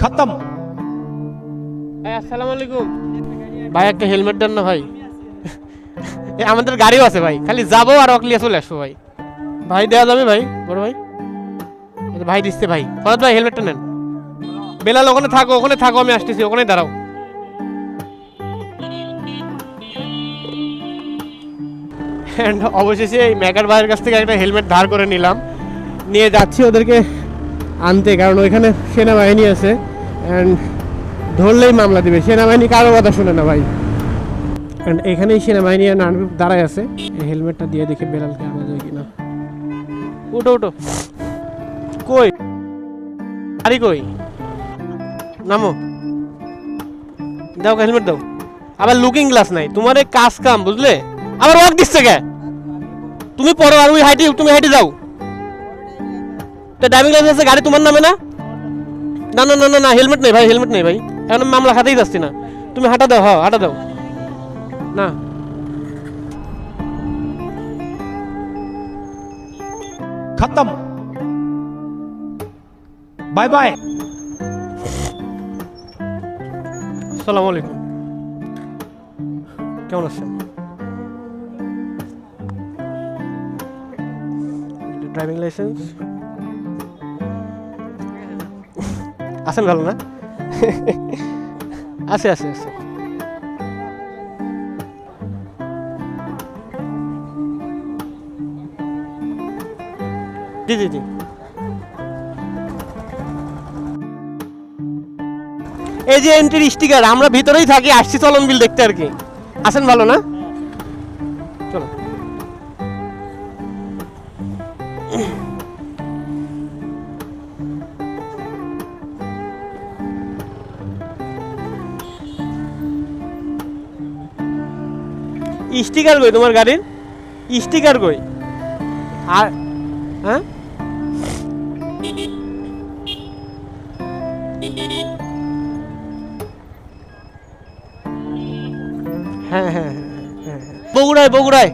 खत्म। আসসালামু আলাইকুম ভাই, একটা হেলমেট দেন না ভাই। আমাদের গাড়িও আছে ভাই, খালি যাবো আর অকলিয়া চলে আসবো ভাই। ভাই দেওয়া যাবে ভাই, বড় ভাই? ভাই দিচ্ছে ভাই। ফরাদ ভাই হেলমেটটা নেন। বেলাল ওখানে থাকো, ওখানে থাকো, আমি আসতেছি, ওখানে দাঁড়াও। অ্যান্ড অবশেষে এই মেকার ভাইয়ের কাছ থেকে একটা হেলমেট ধার করে নিলাম, নিয়ে যাচ্ছি ওদেরকে আনতে, কারণ ওইখানে সেনাবাহিনী আছে অ্যান্ড ধরলেই মামলা দিবে। সেনাবাহিনী কারো কথা শুনে না ভাই। অ্যান্ড এখানেই সেনাবাহিনী আর আর্মি দাঁড়ায় আছে। এই হেলমেটটা দিয়ে দেখি বেলালকে আনা যায় কিনা। উঠো উঠো। কই গাড়ি কই? নামো, দাও হেলমেট দাও। আবার লুকিং গ্লাস নাই তোমার, এই কাজ কাম বুঝলে। আবার ওয়াক দিচ্ছে কে? তুমি পড়ো আর ওই হাইটে, তুমি হাইটে যাও। তো ড্রাইভিং লাইসেন্স গাড়ি তোমার নামে না? না না না না না, হেলমেট নেই ভাই, হেলমেট নেই ভাই। এখন মামলা খাতেই যাচ্ছি না। তুমি হাঁটা দাও, হ্যাঁ হাঁটা দাও। না खत्म। Bye bye. আসসালামু আলাইকুম, কেমন আছেন? ড্রাইভিং লাইসেন্স আছেন ভালো না? আছে আছে আছে। জি জি জি। এই যে এন্ট্রির স্টিকার, আমরা ভিতরেই থাকি, আসছি চলন বিল দেখতে আর কি। আছেন ভালো না? চলো। স্টিকার কই তোমার গাড়ির? স্টিকার কই? আর হ্যাঁ হ্যাঁ হ্যাঁ হ্যাঁ, বগুড়ায় বগুড়ায়।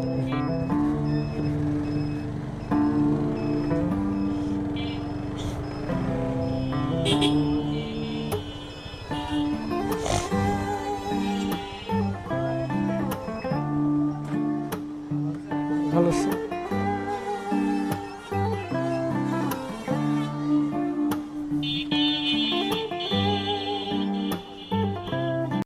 ভালো আছে।